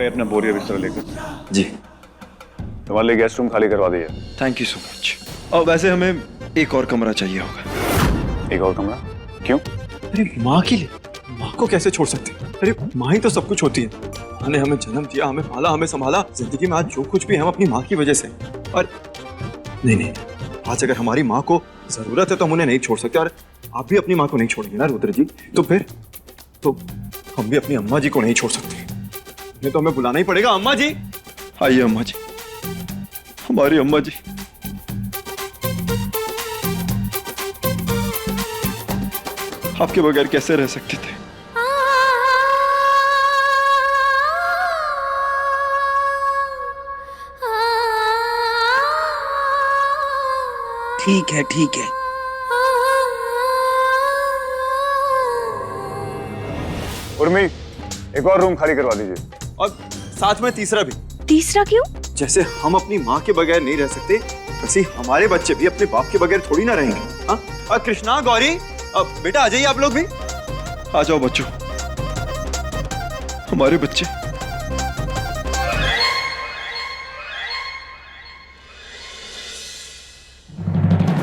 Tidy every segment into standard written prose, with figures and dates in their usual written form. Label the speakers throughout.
Speaker 1: रहे अपना बोरिया बिस्तर लेकर।
Speaker 2: जी।
Speaker 1: तुम्हारे लिए गेस्ट रूम खाली करवा दिए।
Speaker 2: Thank you so much. और वैसे हमें एक और कमरा चाहिए होगा।
Speaker 1: एक और कमरा? क्यों?
Speaker 3: अरे माँ के लिए, माँ को कैसे छोड़ सकते? अरे माँ ही तो सब कुछ होती है। माँ ने हमें जन्म दिया, हमें पाला, हमें संभाला। जिंदगी में आज जो कुछ भी है हम अपनी माँ की वजह से। और नहीं, आज अगर हमारी माँ को जरूरत है तो हम उन्हें नहीं छोड़ सकते। और आप भी अपनी माँ को नहीं छोड़ेंगे ना रुद्र जी? तो फिर तो हम भी अपनी अम्मा जी को नहीं छोड़ सकते। नहीं तो हमें बुलाना ही पड़ेगा। अम्मा जी,
Speaker 2: आइए अम्मा जी, हमारी अम्मा जी। आपके बगैर कैसे रह सकते थे?
Speaker 4: ठीक है ठीक है।
Speaker 1: उर्मी, एक और रूम खाली करवा दीजिए।
Speaker 3: और साथ में तीसरा भी।
Speaker 5: तीसरा क्यों?
Speaker 3: जैसे हम अपनी माँ के बगैर नहीं रह सकते, वैसे ही हमारे बच्चे भी अपने बाप के बगैर थोड़ी ना रहेंगे। हाँ? और कृष्णा, गौरी, बेटा आ जाइए आप लोग भी।
Speaker 2: आ जाओ बच्चों, हमारे बच्चे।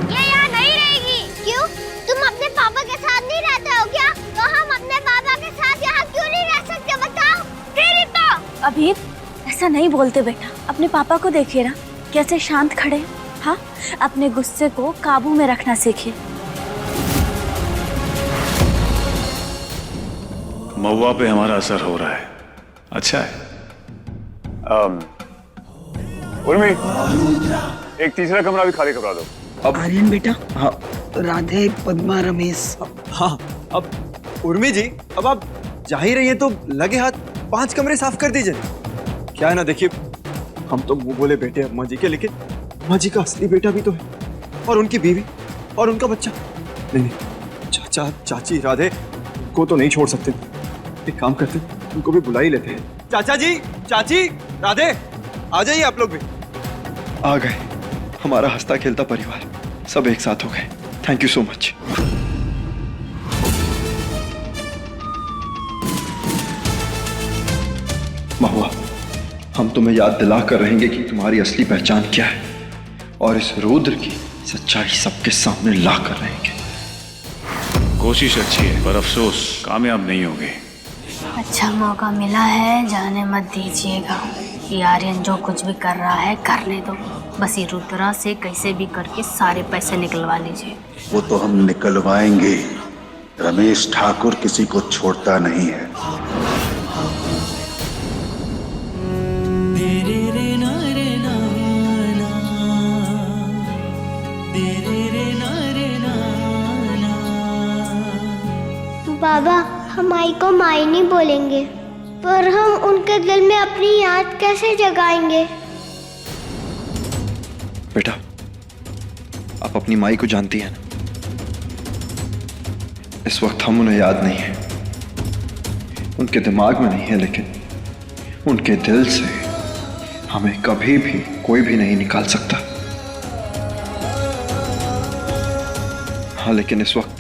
Speaker 6: ये यहाँ नहीं रहेगी। क्यों? तुम अपने पापा के साथ नहीं रहते हो क्या? तो हम अपने पापा के साथ यहाँ क्यों नहीं रह सकते बताओ? तेरी तो।
Speaker 5: अभी ऐसा नहीं बोलते बेटा, अपने पापा को देखिए ना कैसे शांत खड़े हैं। हाँ, अपने गुस्से को काबू में रखना सीखिए।
Speaker 1: महुआ पे हमारा असर हो रहा है। अच्छा है। उर्मी, एक तीसरा कमरा भी खाली करवा दो।
Speaker 4: आर्यन बेटा। हाँ। राधे, पद्मा, रमेश।
Speaker 3: हाँ, अब उर्मी जी, अब आप जा ही रही हैं तो लगे हाथ 5 कमरे साफ कर दीजिए। क्या है ना, देखिए हम तो मुंह बोले बेटे अम्मा जी के, लेकिन अम्मा जी का असली बेटा भी तो है, और उनकी बीवी और उनका बच्चा। नहीं, चाचा चाची राधे को तो नहीं छोड़ सकते। एक काम करते, उनको भी बुला ही लेते हैं। चाचा जी, चाची, राधे, आ जाइए आप लोग भी।
Speaker 2: आ गए, हमारा हंसता खेलता परिवार सब एक साथ हो गए। Thank you so much. Mahua, हम तुम्हें याद दिला कर रहेंगे कि तुम्हारी असली पहचान क्या है, और इस रुद्र की सच्चाई सबके सामने ला कर रहेंगे।
Speaker 1: कोशिश अच्छी है पर अफसोस कामयाब नहीं होगी।
Speaker 7: अच्छा मौका मिला है, जाने मत दीजिएगा। ये आर्यन जो कुछ भी कर रहा है करने दो। बस ये रुद्रा से कैसे भी करके सारे पैसे निकलवा लीजिए।
Speaker 8: वो तो हम निकलवाएंगे। रमेश ठाकुर किसी को छोड़ता नहीं है।
Speaker 6: बाबा, हम आई को माई नहीं बोलेंगे, पर हम उनके दिल में अपनी याद कैसे जगाएंगे?
Speaker 2: बेटा, आप अपनी माई को जानती हैं ना? इस वक्त हम उन्हें याद नहीं है, उनके दिमाग में नहीं है, लेकिन उनके दिल से हमें कभी भी कोई भी नहीं निकाल सकता। हाँ, लेकिन इस वक्त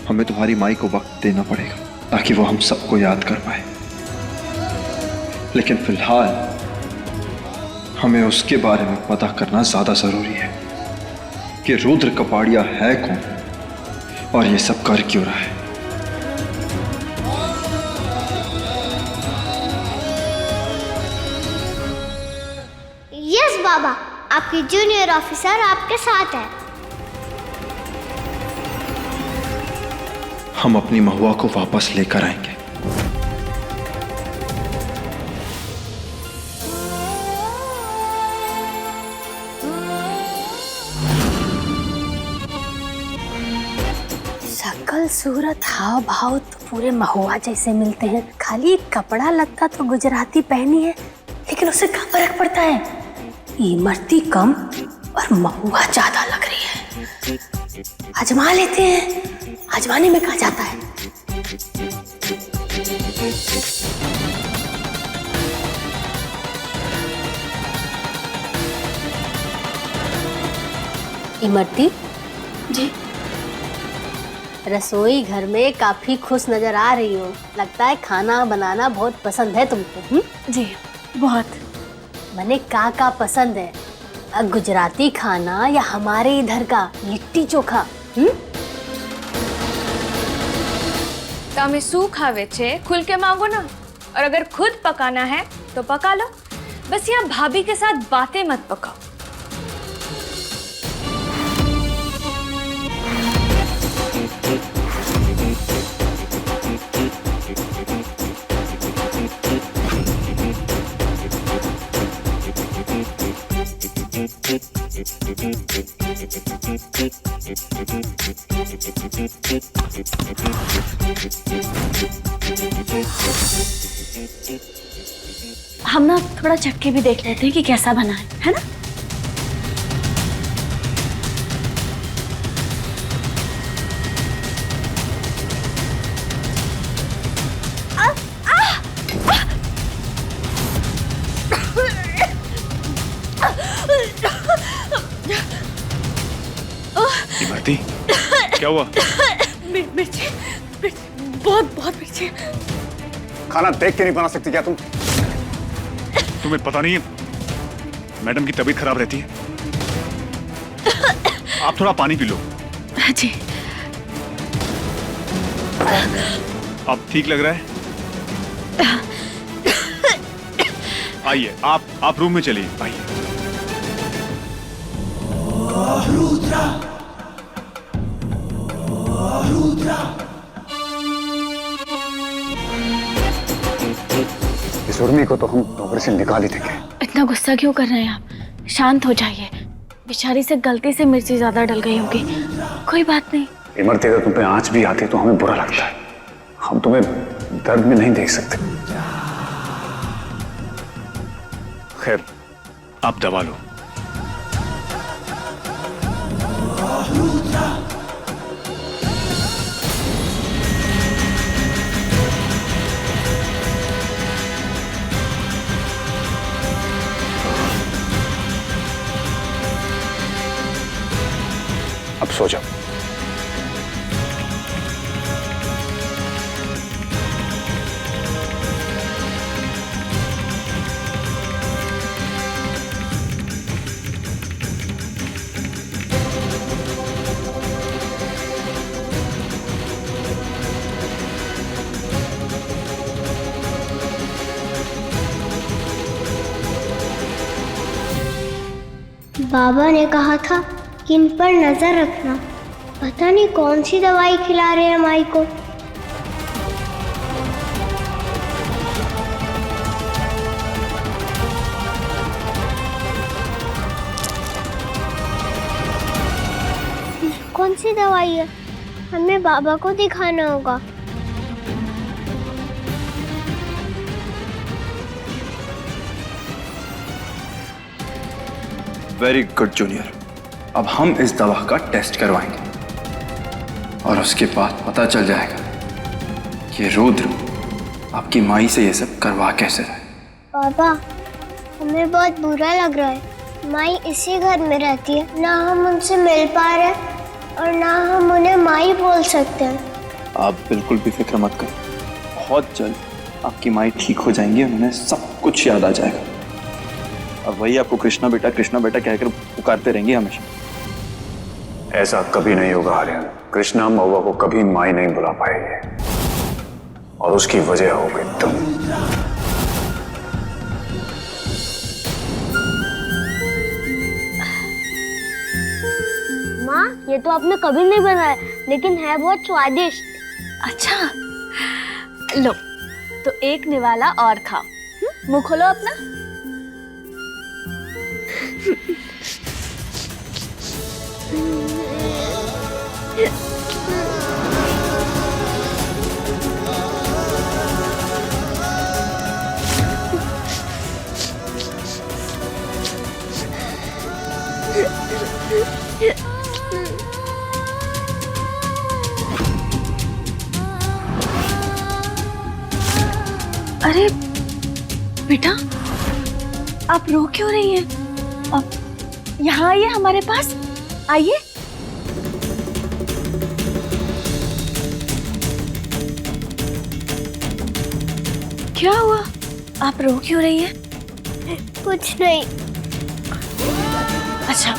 Speaker 2: हमें तुम्हारी माई को वक्त देना पड़ेगा ताकि वो हम सबको याद कर पाए। लेकिन फिलहाल हमें उसके बारे में पता करना ज्यादा जरूरी है कि रुद्र कपाड़िया है कौन और ये सब कर क्यों रहा है।
Speaker 6: यस बाबा, आपकी जूनियर ऑफिसर आपके साथ है।
Speaker 2: हम अपनी महुआ को वापस लेकर आएंगे।
Speaker 7: शकल सूरत हाव भाव तो पूरे महुआ जैसे मिलते हैं। खाली कपड़ा लगता तो गुजराती पहनी है, लेकिन उससे क्या फर्क पड़ता है? इमरती कम और महुआ ज्यादा लग रही है। आजमा लेते हैं, आजमाने में कहा जाता है। इमरती
Speaker 5: जी।
Speaker 7: रसोई घर में काफी खुश नजर आ रही हो। लगता है खाना बनाना बहुत पसंद है तुमको।
Speaker 5: जी बहुत।
Speaker 7: मने का पसंद है? गुजराती खाना या हमारे इधर का लिट्टी चोखा?
Speaker 9: તમે શું ખાવે છે खुल के मांगो ना, और अगर खुद पकाना है तो पका लो। बस यहाँ भाभी के साथ बातें मत पकाओ।
Speaker 5: हम ना थोड़ा चक्के भी देख लेते हैं कि कैसा बना है ना?
Speaker 1: इमरती, क्या हुआ?
Speaker 5: मिर्ची, बहुत मिर्ची।
Speaker 1: खाना देख के नहीं बना सकती क्या तुम? तुम्हें पता नहीं है मैडम की तबीयत खराब रहती है। आप थोड़ा पानी पी लो।
Speaker 5: जी।
Speaker 1: अब ठीक लग रहा है? आइए, आप रूम में चलिए, आइए। इस उर्मी को तो हम नौकरी से निकाल ही देंगे।
Speaker 5: इतना गुस्सा क्यों कर रहे हैं आप? शांत हो जाइए। बेचारी से गलती से मिर्ची ज्यादा डल गई होगी, कोई बात नहीं।
Speaker 1: इमरती, अगर तुम पे आंच भी आती तो हमें बुरा लगता है। हम तुम्हें दर्द में नहीं देख सकते। खैर, आप दवा लो। अब सो जाओ।
Speaker 6: बाबा ने कहा था कि इन पर नजर रखना। पता नहीं कौन सी दवाई खिला रहे हैं माई को। कौन सी दवाई है? हमें बाबा को दिखाना होगा।
Speaker 2: Very good junior. अब हम इस दवा का टेस्ट करवाएंगे और उसके बाद पता चल जाएगा कि रुद्र आपकी माई से ये सब करवा कैसे रहे।
Speaker 6: पापा, हमें बहुत बुरा लग रहा है। माई इसी घर में रहती है, ना हम उनसे मिल पा रहे और ना हम उन्हें माई बोल सकते हैं।
Speaker 2: आप बिल्कुल भी फिक्र मत करो, बहुत जल्द आपकी माई ठीक हो जाएंगी, उन्हें सब कुछ याद आ जाएगा। अब वही आपको कृष्णा बेटा कहकर पुकारते रहेंगे हमेशा।
Speaker 1: ऐसा कभी नहीं होगा आर्यन। कृष्णा महुआ को कभी माई नहीं बुला पाएगी और उसकी वजह होगी तुम।
Speaker 6: माँ, ये तो आपने कभी नहीं बनाया, लेकिन है बहुत स्वादिष्ट।
Speaker 5: अच्छा, लो तो एक निवाला और खाओ। मुंह खोलो अपना। अरे बेटा, आप रो क्यों रही हैं? अब यहाँ आइए, हमारे पास आइए। क्या हुआ? आप रो क्यों रही हैं?
Speaker 6: कुछ नहीं।
Speaker 5: अच्छा,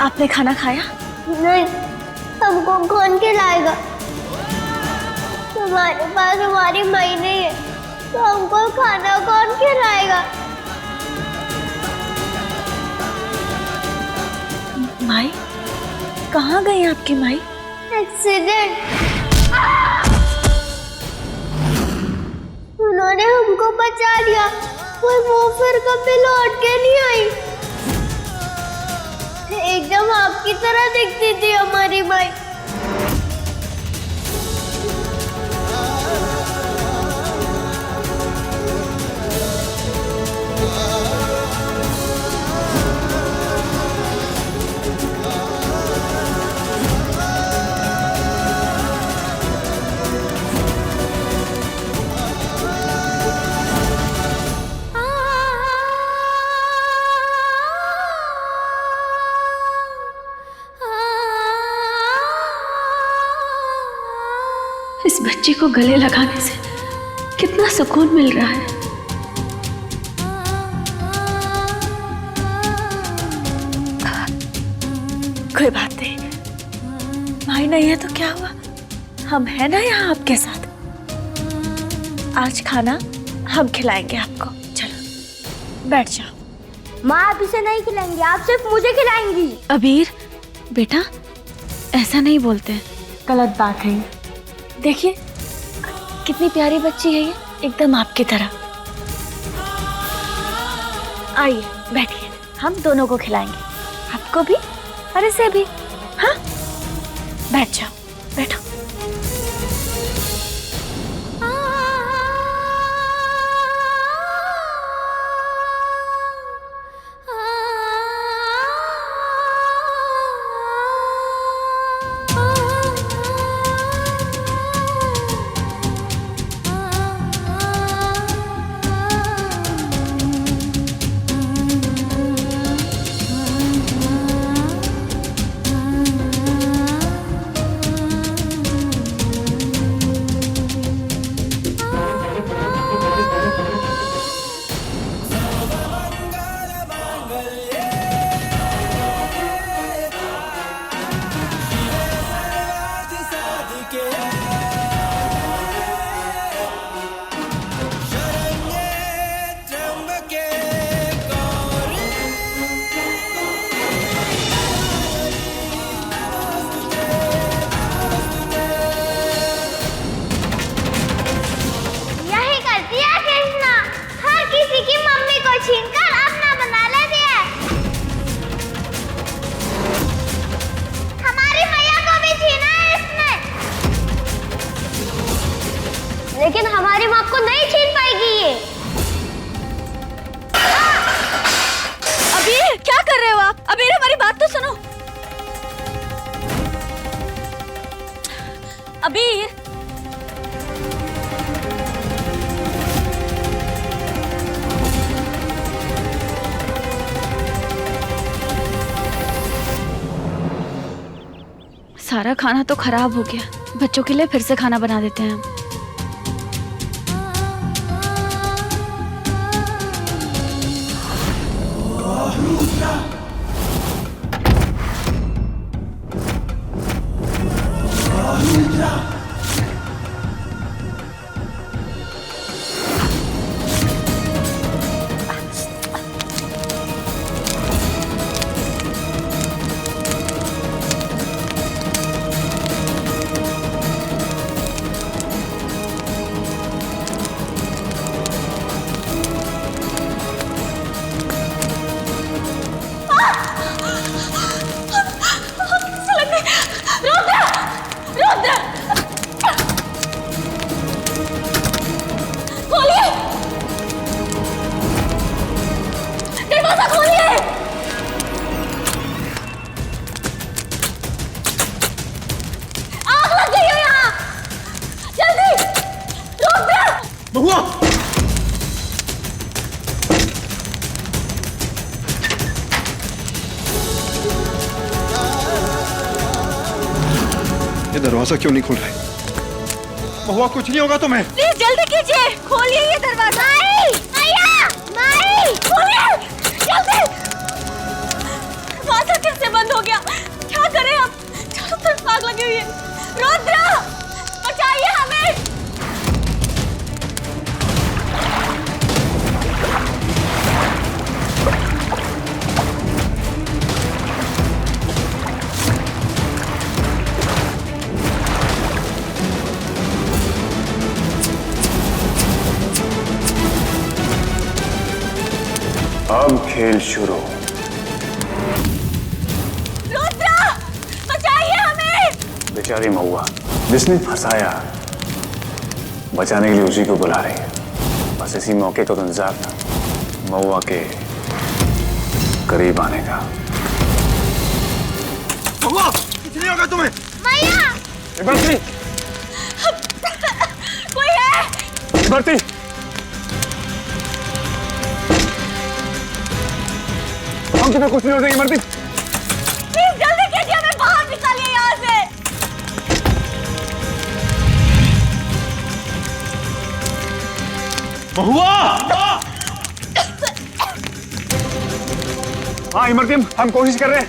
Speaker 5: आपने खाना खाया?
Speaker 6: नहीं, हमको कौन खिलाएगा? हमारे पास हमारी माई नहीं है, तो हमको खाना कौन खिलाएगा?
Speaker 5: माई? कहाँ गई आपकी माई?
Speaker 6: एक्सीडेंट। उन्होंने हमको बचा लिया, पर वो फिर कभी लौट के नहीं आई। एकदम आपकी तरह दिखती थी हमारी माई।
Speaker 5: इस बच्ची को गले लगाने से कितना सुकून मिल रहा है। कोई बात नहीं, माई नहीं है तो क्या हुआ, हम हैं ना यहाँ आपके साथ। आज खाना हम खिलाएंगे आपको। चलो बैठ जाओ।
Speaker 6: माँ आप इसे नहीं खिलाएंगी, आप सिर्फ मुझे खिलाएंगी।
Speaker 5: अबीर बेटा, ऐसा नहीं बोलते हैं, गलत बात है। देखिए कितनी प्यारी बच्ची है ये, एकदम आपकी तरह। आइए बैठिए, हम दोनों को खिलाएंगे, आपको भी और इसे भी। हाँ बैठ जाओ, बैठो।
Speaker 6: छीनकर अपना बना लेती है। हमारी मैया को भी छीना है इसने, लेकिन हमारी माँ को नहीं छीन पाएगी ये।
Speaker 5: अबीर क्या कर रहे हो आप? अबीर हमारी बात तो सुनो। अबीर सारा खाना तो खराब हो गया, बच्चों के लिए फिर से खाना बना देते हैं हम।
Speaker 3: ये दरवाजा क्यों नहीं खोल रहे? महुआ कुछ नहीं होगा तुम्हें।
Speaker 5: प्लीज जल्दी कीजिए, खोलिए ये दरवाजा।
Speaker 6: भैया माई
Speaker 5: खोलिए जल्दी। दरवाजा कैसे बंद हो गया? क्या करें अब? चारों तरफ आग लगी हुई है। रुद्र बचाइए हमें।
Speaker 1: अब खेल शुरू।
Speaker 5: रुद्र बचाइए हमें।
Speaker 1: बेचारी महुआ जिसने फंसाया, बचाने के लिए उसी को बुला रही है। बस इसी मौके को तो इंतजार था महुआ के करीब आने का।
Speaker 3: महुआ कुछ नहीं होगा तुम्हें।
Speaker 6: भैया
Speaker 1: इमरती,
Speaker 5: कोई है?
Speaker 1: इमरती, हम तुम्हें कुछ नहीं हो जाएगी। इमरती
Speaker 5: प्लीज जल्दी कीजिए, हमें बाहर निकालिए यहाँ से।
Speaker 3: महुआ
Speaker 1: हाँ इमरती, हम कोशिश कर रहे हैं।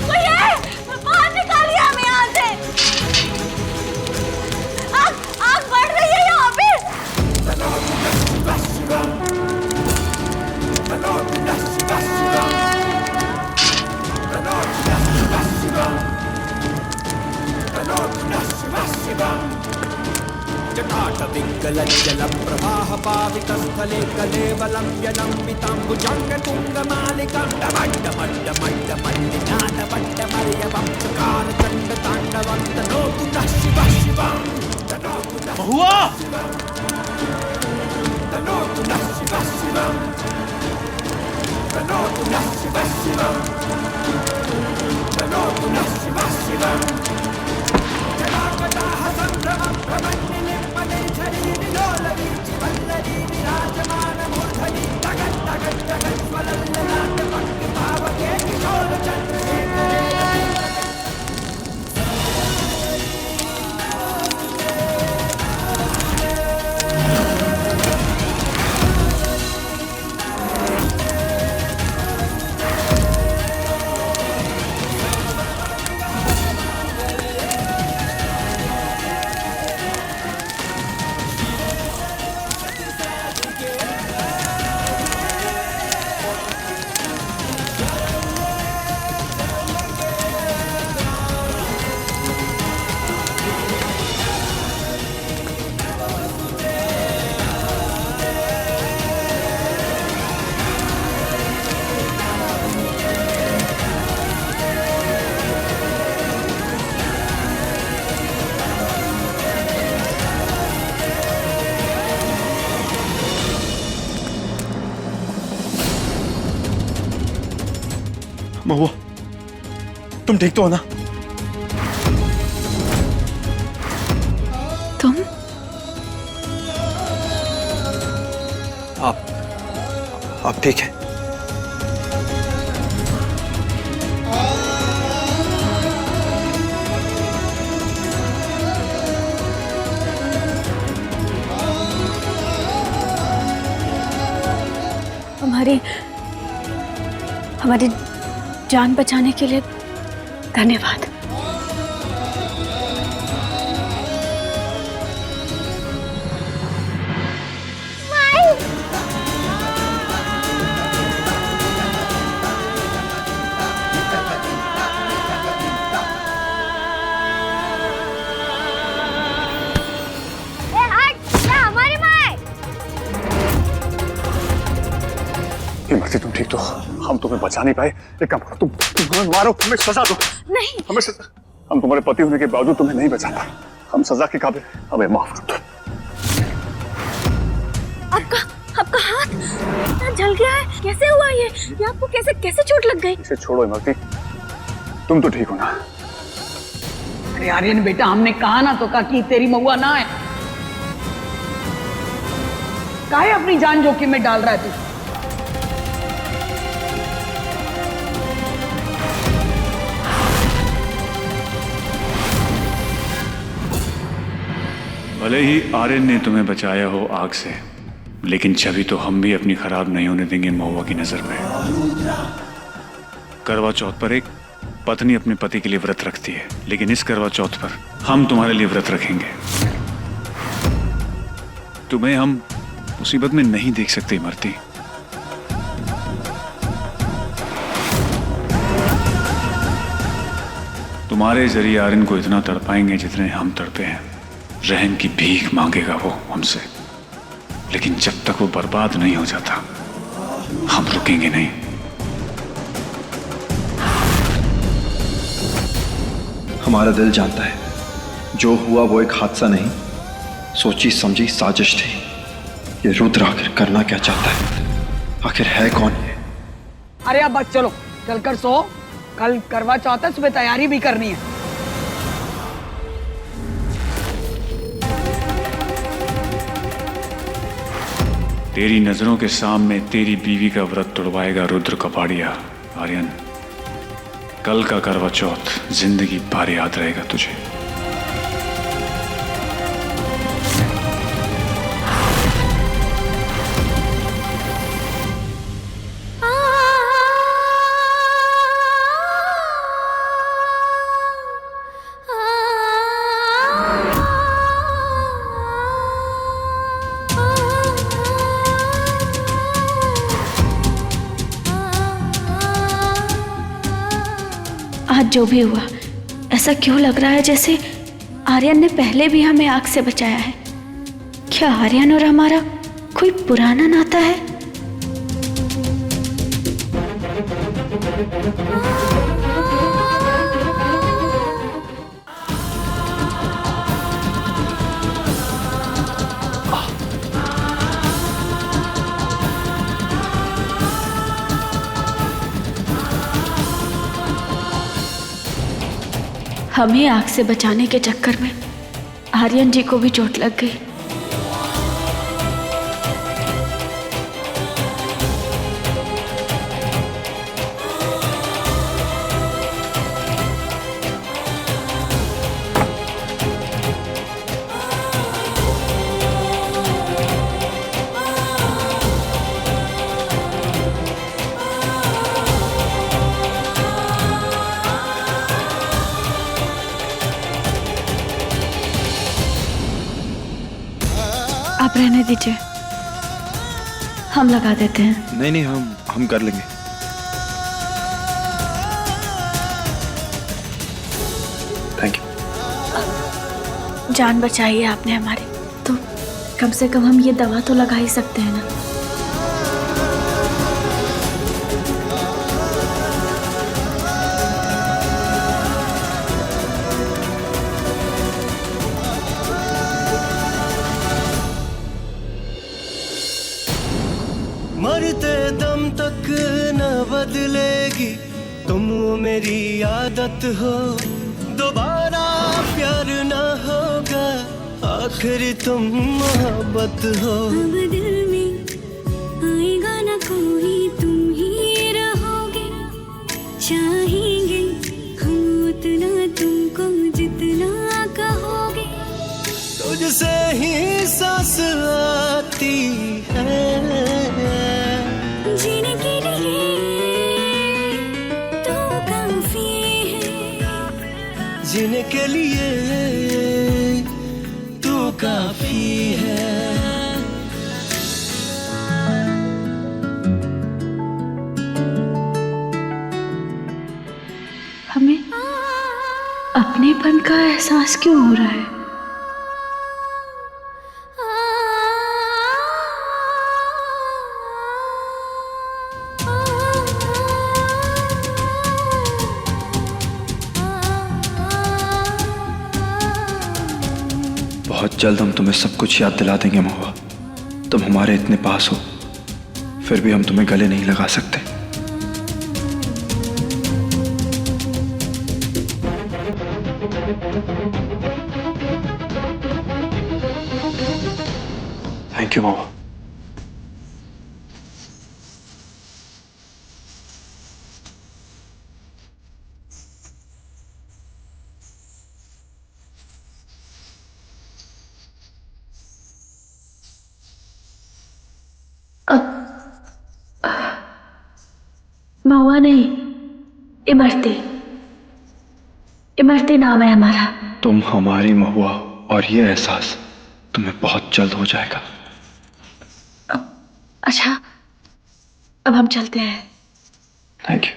Speaker 5: कोई है? बाहर निकालिए हमें यहाँ से। आग बढ़ रही है यहाँ पे।
Speaker 10: जटाटविङ्गलज्जलप्रवाह पावितस्थले कलेवलं व्यलम्बिताम्बुजाङ्गतुङ्गमालिकां डमड्डमड्डमड्डमण्डिनादवड्डमर्यवं चकारचण्डताण्डवं तनोतु नः शिवः शिवं तनोतु नः
Speaker 3: महुआ
Speaker 10: तनोतु नः शिवः शिवं तनोतु नः शिवः शिवं तनोतु नः शिवः शिवं जलापदाः सम्भ्रमं भ्रमण्डिनिं मदेच्छरीविलोलवीचिवल्लरी विराजमानमूर्धनि तगत् तगत् तगत् स्वलल्ललाटपङ्क्तिभावके किशोरचन्द्रशेखरे
Speaker 3: महुआ तुम ठीक तो हो ना?
Speaker 5: तुम?
Speaker 3: आप ठीक है?
Speaker 5: हमारी जान बचाने के लिए धन्यवाद।
Speaker 1: इमरती तुम ठीक तो? हम तुम्हें बचा नहीं पाए। एक काम करो, तुम हमें मारो, हमें सजा दो।
Speaker 5: नहीं,
Speaker 1: हमें सजा। हम तुम्हारे पति होने के बावजूद तुम्हें नहीं बचा पाए। हम सजा के काबिल, हमें माफ कर दो।
Speaker 5: आपका हाथ इतना जल गया है, कैसे हुआ ये आपको कैसे चोट लग गई?
Speaker 1: इसे छोड़ो इमरती, तुम तो ठीक हो ना?
Speaker 4: अरे आर्यन बेटा, हमने कहा ना तो कि तेरी महुआ ना है। काहे अपनी जान जोखिम में डाल रहा है तू?
Speaker 1: भले ही आर्यन ने तुम्हें बचाया हो आग से, लेकिन छवि तो हम भी अपनी खराब नहीं होने देंगे महुआ की नजर में। करवा चौथ पर एक पत्नी अपने पति के लिए व्रत रखती है, लेकिन इस करवा चौथ पर हम तुम्हारे लिए व्रत रखेंगे। तुम्हें हम मुसीबत में नहीं देख सकते इमरती। तुम्हारे जरिए आर्यन को इतना तड़पाएंगे जितने हम तड़पे हैं। रहम की भीख मांगेगा वो हमसे, लेकिन जब तक वो बर्बाद नहीं हो जाता हम रुकेंगे नहीं।
Speaker 2: हमारा दिल जानता है जो हुआ वो एक हादसा नहीं, सोची समझी साजिश थी। ये रुद्र आखिर करना क्या चाहता है? आखिर है कौन ये?
Speaker 4: अरे अब बस चलो, चलकर सो। कल करवा चौथ है, सुबह तैयारी भी करनी है।
Speaker 1: तेरी नजरों के सामने तेरी बीवी का व्रत तोड़वाएगा रुद्र कपाड़िया। आर्यन, कल का करवा चौथ जिंदगी भर याद रहेगा तुझे।
Speaker 5: आज जो भी हुआ, ऐसा क्यों लग रहा है जैसे आर्यन ने पहले भी हमें आग से बचाया है। क्या आर्यन और हमारा कोई पुराना नाता है? हमें आग से बचाने के चक्कर में आर्यन जी को भी चोट लग गई। आप रहने दीजिए, हम लगा देते हैं।
Speaker 2: नहीं नहीं, हम कर लेंगे। Thank you.
Speaker 5: जान बचाई है आपने हमारी, तो कम से कम हम ये दवा तो लगा ही सकते हैं ना।
Speaker 10: मरते दम तक न बदलेगी तुम मेरी आदत हो, दोबारा प्यार न होगा, आखिर तुम मोहब्बत हो।
Speaker 11: अब दिल में आएगा न कोई, तुम ही रहोगे, चाहेंगे हम उतना तुमको जितना कहोगे।
Speaker 10: तुझसे ही सांस आती है,
Speaker 11: जीने के लिए तू काफी है,
Speaker 10: जीने के लिए तू काफी है।
Speaker 5: हमें अपनेपन का एहसास क्यों हो रहा है?
Speaker 2: बहुत जल्द हम तुम्हें सब कुछ याद दिला देंगे महुआ। तुम हमारे इतने पास हो, फिर भी हम तुम्हें गले नहीं लगा सकते। थैंक यू महुआ।
Speaker 5: महुआ नहीं, इमरती। इमरती नाम है हमारा।
Speaker 2: तुम हमारी महुआ हो और ये एहसास तुम्हें बहुत जल्द हो जाएगा।
Speaker 5: अच्छा, अब हम चलते हैं।
Speaker 2: Thank you.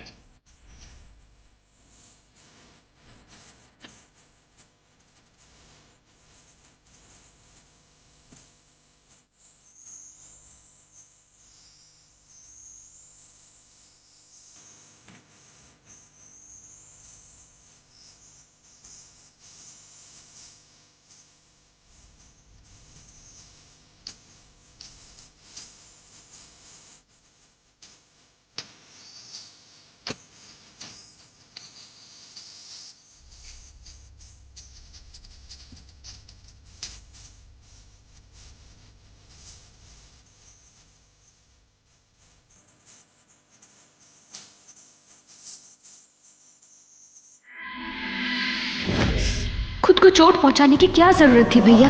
Speaker 5: खुद को चोट पहुंचाने की क्या जरूरत थी भैया?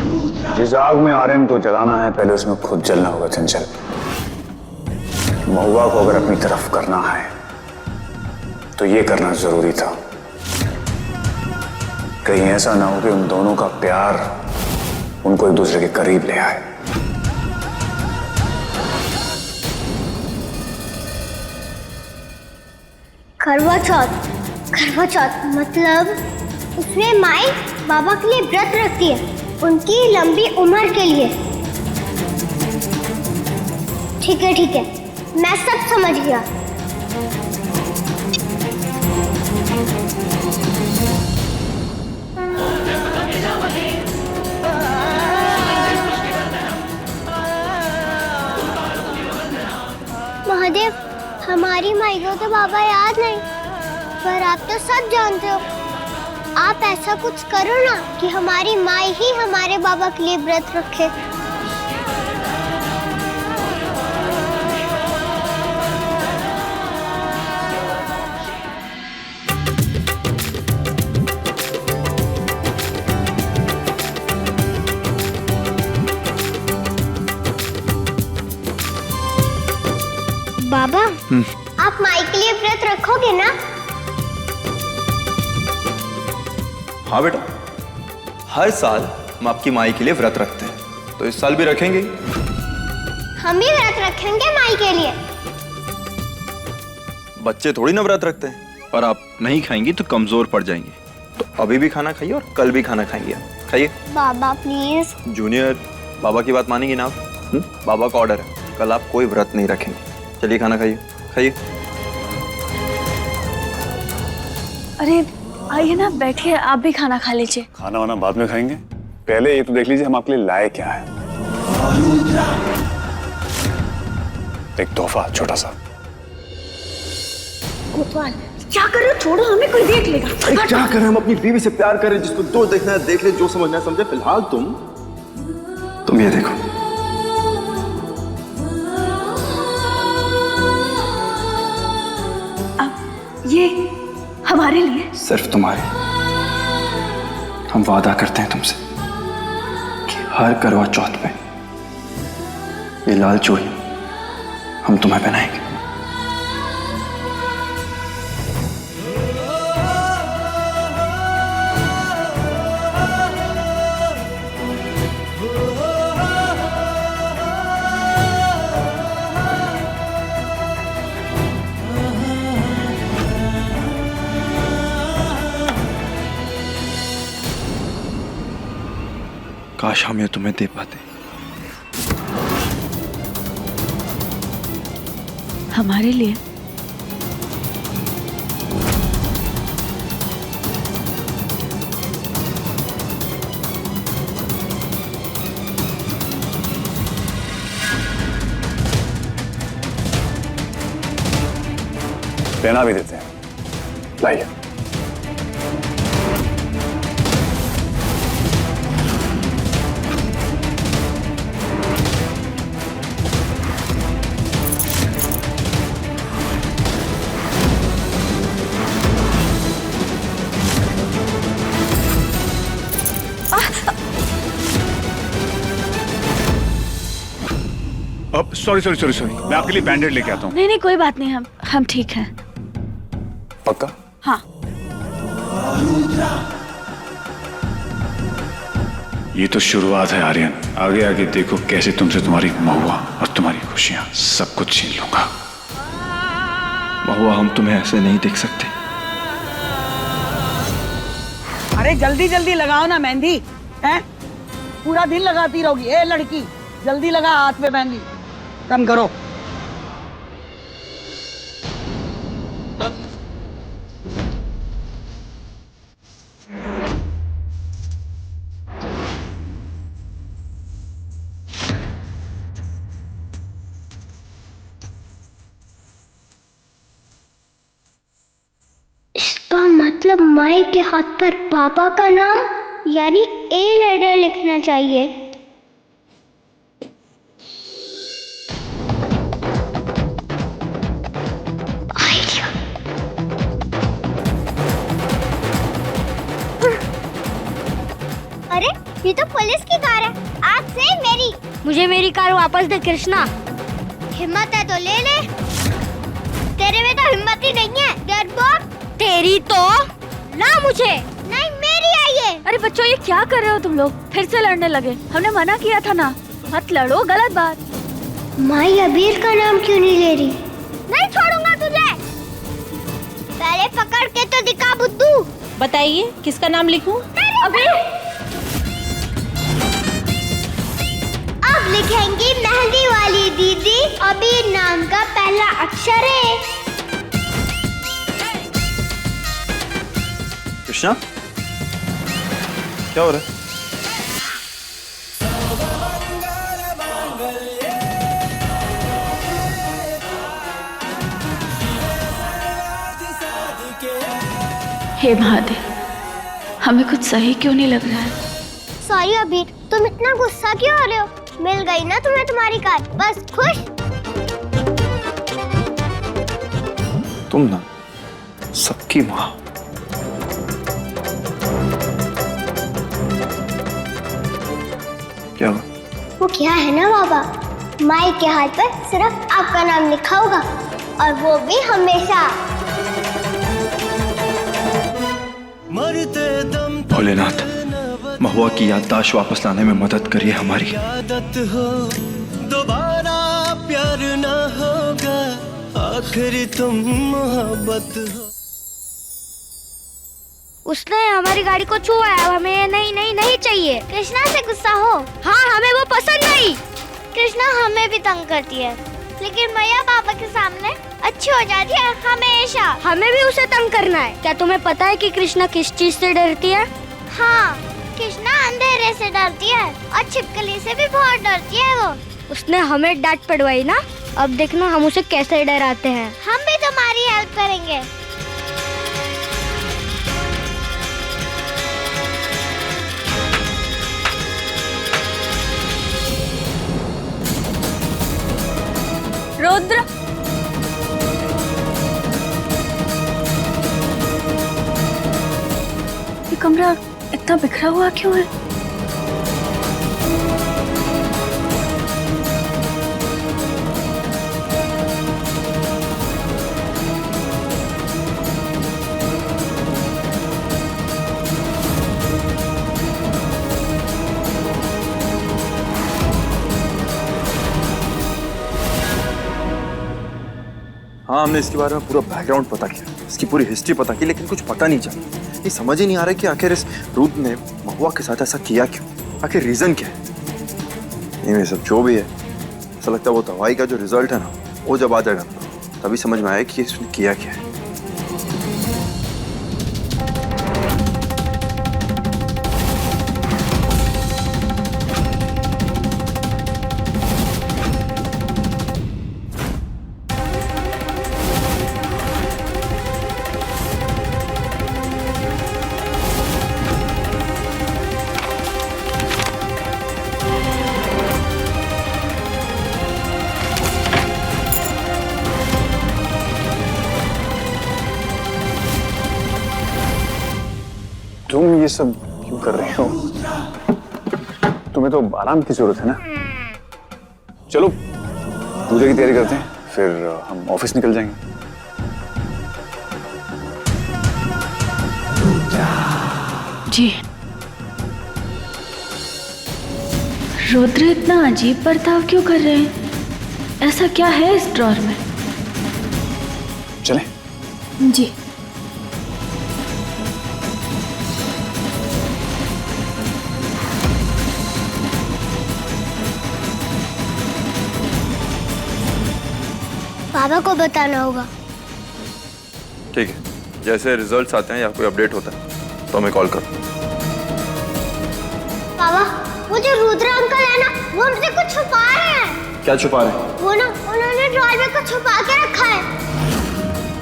Speaker 1: जिस आग में आर्यन को जलाना है पहले उसमें खुद जलना होगा चंचल। महुआ को अगर अपनी तरफ करना है तो ये करना जरूरी था। कहीं ऐसा ना हो कि उन दोनों का प्यार उनको एक दूसरे के करीब ले आए।
Speaker 6: करवा चौथ मतलब उसमें माई बाबा के लिए व्रत रखती है, उनकी लंबी उम्र के लिए। ठीक है, मैं सब समझ गया। महादेव, हमारी माई को तो बाबा याद नहीं, पर आप तो सब जानते हो। आप ऐसा कुछ करो ना कि हमारी माई ही हमारे बाबा के लिए व्रत रखे। बाबा, आप माई के लिए व्रत रखोगे ना?
Speaker 2: हाँ बेटा, हर साल हम आपकी माई के लिए व्रत रखते हैं, तो इस साल भी रखेंगे।
Speaker 6: हम भी व्रत रखेंगे माई के लिए।
Speaker 2: बच्चे थोड़ी ना व्रत रखते हैं, और आप नहीं खाएंगी तो कमजोर पड़ जाएंगी। तो अभी भी खाना खाइए और कल भी खाना खाएंगे। खाइए।
Speaker 6: बाबा प्लीज।
Speaker 2: जूनियर, बाबा की बात मानेंगे ना आप? बाबा का ऑर्डर है, कल आप कोई व्रत नहीं रखेंगे। चलिए खाना खाइए, खाइए।
Speaker 5: अरे आइए ना, बैठिए, आप भी खाना खा लीजिए।
Speaker 1: खाना वाना बाद में खाएंगे, पहले ये तो देख लीजिए हम आपके लिए लाए क्या है। एक तोहफा छोटा सा।
Speaker 5: कोतवाल, क्या कर रहे हो? छोड़ो, हमें कोई देख लेगा।
Speaker 3: अरे क्या कर रहे हैं? हम अपनी बीवी से प्यार करें, जिसको जो देखना है देख ले, जो समझना है समझे। फिलहाल
Speaker 2: तुम ये देखो।
Speaker 5: अब ये हमारे लिए?
Speaker 2: सिर्फ तुम्हारे। हम वादा करते हैं तुमसे कि हर करवा चौथ पे ये लाल चूड़ी हम तुम्हें पहनाएंगे। काश हम ये तुम्हें दे पाते।
Speaker 5: हमारे लिए?
Speaker 1: पहना भी देते हैं, लाइए। अब सॉरी मैं आपके लिए बैंडेड लेके आता हूँ।
Speaker 5: नहीं कोई बात नहीं, हम ठीक हैं।
Speaker 1: पक्का?
Speaker 5: हाँ।
Speaker 1: ये तो शुरुआत है आर्यन, आगे आगे देखो कैसे तुमसे तुम्हारी महुआ और तुम्हारी खुशियां सब कुछ छीन लूंगा।
Speaker 2: महुआ, हम तुम्हें ऐसे नहीं देख सकते।
Speaker 4: अरे जल्दी जल्दी लगाओ ना मेहंदी, हैं? पूरा दिन लगाती रहोगी। ए लड़की, जल्दी लगा हाथ में मेहंदी, कम करो।
Speaker 6: इसका मतलब माई के हाथ पर पापा का नाम यानी ए लेटर लिखना चाहिए। आइडिया। अरे ये तो पुलिस की कार है, आज से मेरी। मुझे मेरी कार वापस दे कृष्णा। हिम्मत है तो ले ले। तेरे में तो हिम्मत ही नहीं है डरपोक। तेरी तो ना, मुझे नहीं, मेरी है ये।
Speaker 5: अरे बच्चों, ये क्या कर रहे हो तुम लोग? फिर से लड़ने लगे। हमने मना किया था ना, मत लड़ो, गलत बात।
Speaker 6: माई अबीर का नाम क्यों नहीं ले रही? नहीं छोड़ूंगा तुझे। पहले पकड़ के तो दिखा बुद्धू।
Speaker 7: बताइए किसका नाम लिखूं?
Speaker 6: अबीर। अब लिखेंगी मेहंदी वाली दीदी। अबीर नाम का पहला अक्षर है।
Speaker 3: कृष्णा, क्या हो रहा है?
Speaker 5: हे महादेव, हमें कुछ सही क्यों नहीं लग रहा है?
Speaker 6: सॉरी अबीर, तुम इतना गुस्सा क्यों हो रहे हो? मिल गई ना तुम्हें तुम्हारी कार, बस खुश।
Speaker 2: तुम ना सबकी माँ। क्या हुआ?
Speaker 6: वो क्या है ना बाबा, माई के हाथ पर सिर्फ आपका नाम लिखा होगा, और वो भी हमेशा।
Speaker 10: मरते दम
Speaker 2: भोलेनाथ, महुआ की याददाश्त वापस लाने में मदद करिए हमारी।
Speaker 10: आदत हो दोबारा प्यार ना होगा, आखिर तुम मोहब्बत हो।
Speaker 6: उसने हमारी गाड़ी को छुआ है, हमें नहीं चाहिए। कृष्णा से गुस्सा हो। हाँ, हमें वो पसंद नहीं। कृष्णा हमें भी तंग करती है, लेकिन मैया पापा के सामने अच्छी हो जाती है हमेशा। हमें भी उसे तंग करना है। क्या तुम्हें पता है कि कृष्णा किस चीज से डरती है? हाँ, कृष्णा अंधेरे से डरती है और छिपकली से भी बहुत डरती है वो। उसने हमें डांट पड़वाई ना, अब देखना हम उसे कैसे डराते हैं। हम भी तुम्हारी हेल्प करेंगे।
Speaker 5: रुद्र, ये कमरा इतना बिखरा हुआ क्यों है?
Speaker 3: हाँ, हमने इसके बारे में पूरा बैकग्राउंड पता किया, इसकी पूरी हिस्ट्री पता की, लेकिन कुछ पता नहीं चला। ये समझ ही नहीं आ रहा कि आखिर इस रुद्र ने महुआ के साथ ऐसा किया क्यों, आखिर रीजन क्या है। ये सब जो भी है, ऐसा लगता है वो दवाई का जो रिजल्ट है ना, वो जब आ जाएगा तभी समझ में आया कि इसने किया क्या है।
Speaker 1: तुम ये सब क्यों कर रहे हो? तुम्हें तो आराम की जरूरत है ना। चलो पूजा की तैयारी करते हैं, फिर हम ऑफिस निकल जाएंगे।
Speaker 5: जी। रुद्र इतना अजीब बर्ताव क्यों कर रहे हैं? ऐसा क्या है इस ड्रॉर में?
Speaker 1: चलें?
Speaker 5: जी।
Speaker 6: पापा को बताना होगा।
Speaker 2: ठीक है, जैसे रिजल्ट्स आते हैं या कोई अपडेट होता है तो हमें कॉल करो।
Speaker 6: पापा, वो जो रुद्र अंकल है ना, वो हमसे कुछ छुपा रहे हैं।
Speaker 2: क्या छुपा रहे हैं?
Speaker 6: वो ना, उन्होंने ड्रॉर में कुछ छुपा के रखा है।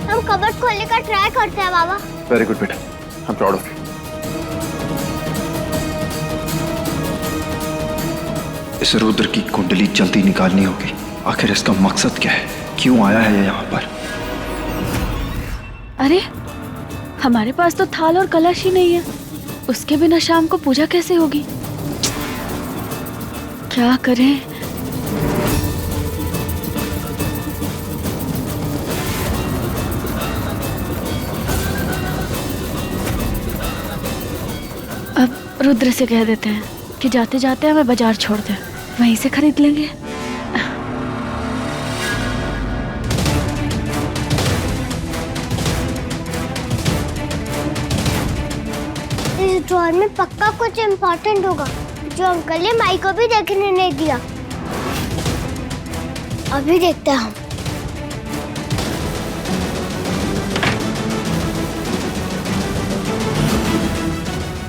Speaker 6: हम कबर्ड खोलने का ट्राई करते हैं पापा।
Speaker 2: वेरी गुड बेटा, I am proud of you. इस रुद्र की कुंडली जल्दी निकालनी होगी। आखिर इसका मकसद क्या है? क्यों आया है ये यहाँ पर?
Speaker 5: अरे हमारे पास तो थाल और कलश ही नहीं है, उसके बिना शाम को पूजा कैसे होगी? क्या करें? अब रुद्र से कह देते हैं कि जाते जाते हमें बाजार छोड़ दे, वहीं से खरीद लेंगे।
Speaker 6: इस ड्रॉर में पक्का कुछ इम्पोर्टेंट होगा जो अंकल ने माई को भी देखने नहीं दिया। अभी देखते हैं हम।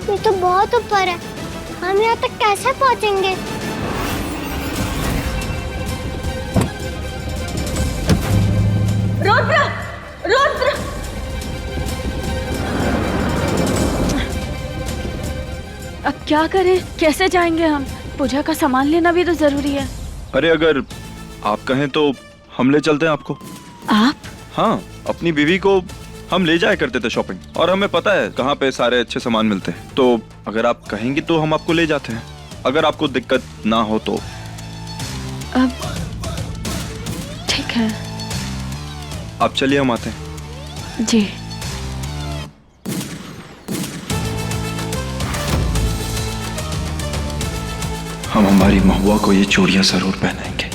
Speaker 6: ये तो बहुत ऊपर है, हम यहाँ तक कैसे पहुँचेंगे?
Speaker 5: रुद्र! रुद्र! अब क्या करें? कैसे जाएंगे हम? पूजा का सामान लेना भी तो जरूरी है।
Speaker 2: अरे अगर आप कहें तो हम ले चलते हैं आपको।
Speaker 5: आप?
Speaker 2: हाँ, अपनी बीवी को हम ले जाया करते थे शॉपिंग, और हमें पता है कहाँ पे सारे अच्छे सामान मिलते हैं। तो अगर आप कहेंगी तो हम आपको ले जाते हैं, अगर आपको दिक्कत ना हो तो।
Speaker 5: अब ठीक है,
Speaker 2: आप चलिए, हम आते हैं।
Speaker 5: जी।
Speaker 2: हम हमारी महुआ को ये चूड़ियां जरूर पहनाएंगे।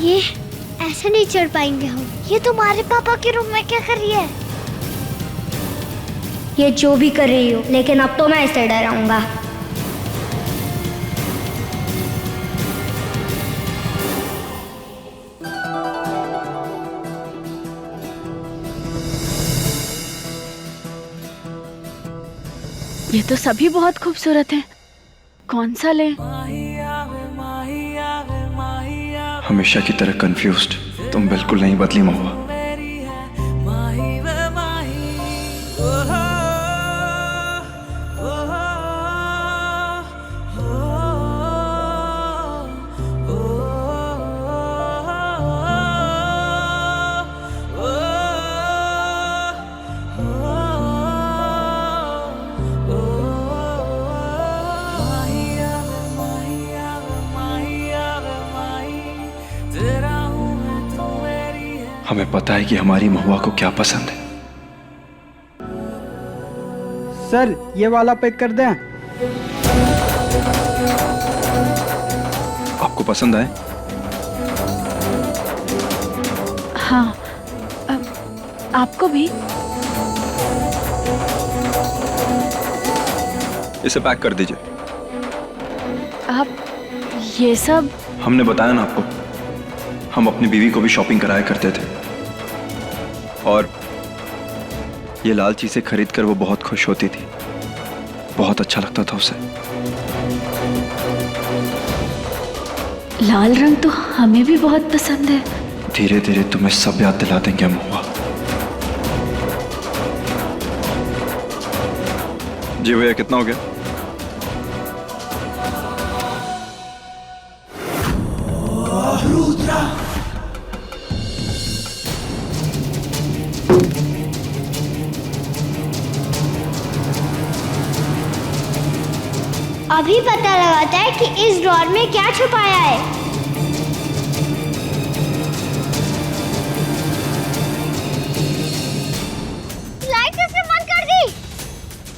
Speaker 6: ये ऐसे नहीं चढ़ पाएंगे हम। ये तुम्हारे पापा के रूम में क्या कर रही है? ये जो भी कर रही हो, लेकिन अब तो मैं इसे डराऊंगा।
Speaker 5: ये तो सभी बहुत खूबसूरत हैं, कौन सा लें?
Speaker 2: हमेशा की तरह कंफ्यूज्ड तुम बिल्कुल नहीं बदली महुआ। हमें पता है कि हमारी महुआ को क्या पसंद है।
Speaker 12: सर ये वाला पैक कर दें?
Speaker 2: आपको पसंद आए?
Speaker 5: हाँ, आपको भी?
Speaker 2: इसे पैक कर दीजिए।
Speaker 5: आप ये सब?
Speaker 2: हमने बताया ना आपको, हम अपनी बीवी को भी शॉपिंग कराया करते थे, और ये लाल चीजें खरीद कर वो बहुत खुश होती थी, बहुत अच्छा लगता था उसे।
Speaker 5: लाल रंग तो हमें भी बहुत पसंद है।
Speaker 2: धीरे धीरे तुम्हें सब याद दिला देंगे महुआ। जी भैया, कितना हो गया?
Speaker 6: अभी पता लगाता है कि इस ड्रॉर में क्या छुपाया है। लाइट किसने बंद कर दी?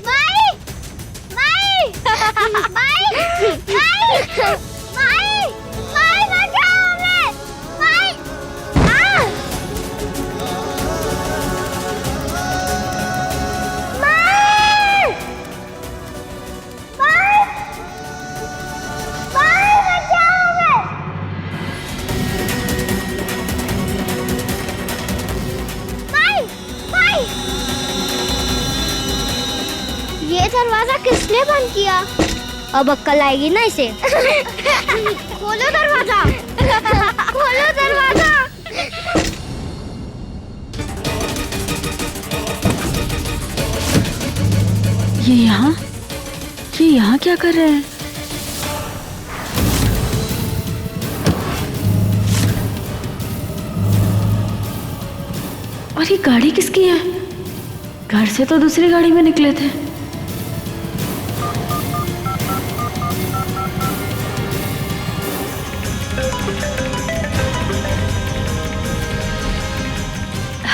Speaker 6: माई! माई! माई! माई! माई! माई बचाओ हमें! माई! माई! ये दरवाजा किसने बंद किया? अब अक्कल आएगी ना इसे। खोलो दरवाजा। खोलो दरवाजा।
Speaker 5: ये यहाँ क्या कर रहे हैं? और ये गाड़ी किसकी है? घर से तो दूसरी गाड़ी में निकले थे।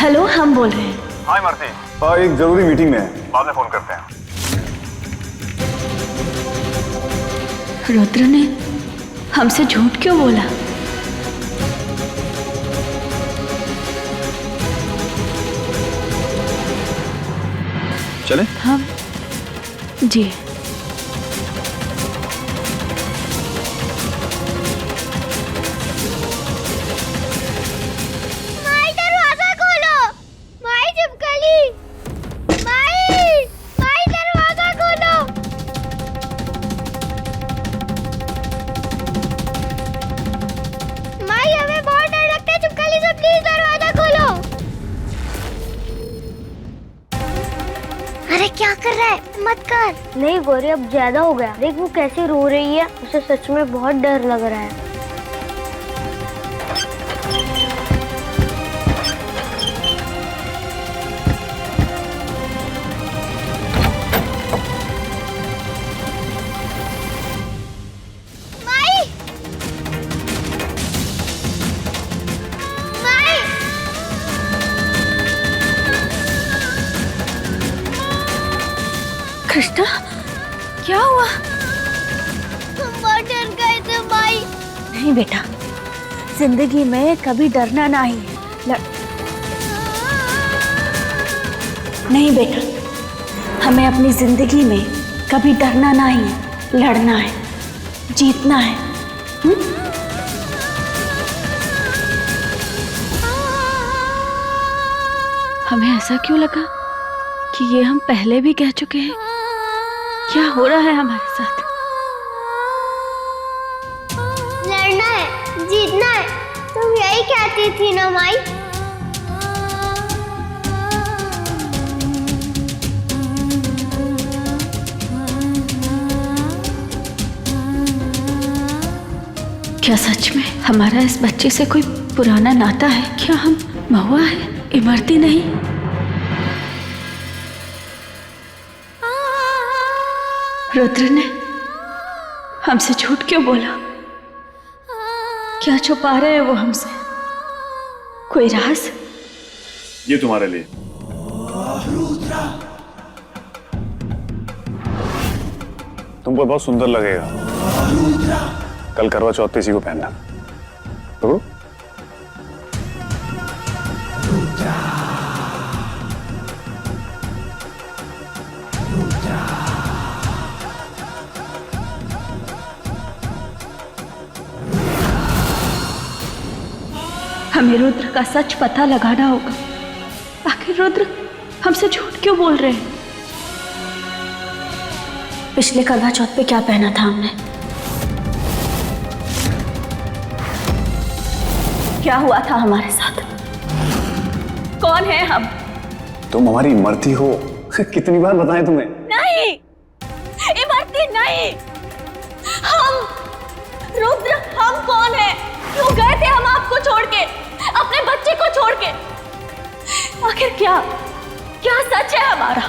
Speaker 5: हेलो, हम बोल रहे हैं।
Speaker 1: हाय मार्ती, एक जरूरी मीटिंग में है, बाद में फोन करते हैं।
Speaker 5: रुद्र ने हमसे झूठ क्यों बोला?
Speaker 2: चले?
Speaker 5: हम जी।
Speaker 6: माई दरवाजा खोलो। माई चिपकली। माई! माई दरवाजा खोलो। माई हमें बहुत डर लगता है चिपकली से, प्लीज दरवाजा खोलो। अरे क्या कर रहा है? मत कर। नहीं गौरी, अब ज्यादा हो गया। देख वो कैसे रो रही है, उसे सच में बहुत डर लग रहा है। माई! माई!
Speaker 5: कृष्णा, क्या हुआ?
Speaker 6: हम बहुत डर गए थे माई।
Speaker 5: नहीं बेटा, जिंदगी में कभी डरना नहीं है। नहीं बेटा, हमें अपनी जिंदगी में कभी डरना नहीं है, लड़ना है, जीतना है। हमें ऐसा क्यों लगा कि ये हम पहले भी कह चुके हैं? क्या हो रहा है हमारे साथ?
Speaker 6: लड़ना है, जीतना है, तुम यही कहती थी ना माई।
Speaker 5: क्या सच में हमारा इस बच्चे से कोई पुराना नाता है? क्या हम महुआ है, इमरती नहीं? रुद्र ने हमसे झूठ क्यों बोला? क्या छुपा रहे हैं वो हमसे? कोई राज?
Speaker 1: ये तुम्हारे लिए। तुमको बहुत सुंदर लगेगा। कल करवा चौथ पे इसी को पहनना। तो
Speaker 5: हमें रुद्र का सच पता लगाना होगा। आखिर रुद्र हमसे झूठ क्यों बोल रहे हैं? पिछले करवा चौथ पे क्या पहना था हमने? क्या हुआ था हमारे साथ? कौन है हम?
Speaker 1: तुम हमारी इमरती हो। कितनी बार बताएं तुम्हें?
Speaker 5: नहीं, इमरती नहीं। हम रुद्र, हम कौन है? क्यों गए थे हम आपको छोड़ के, अपने बच्चे को छोड़ के? आखिर क्या सच है हमारा?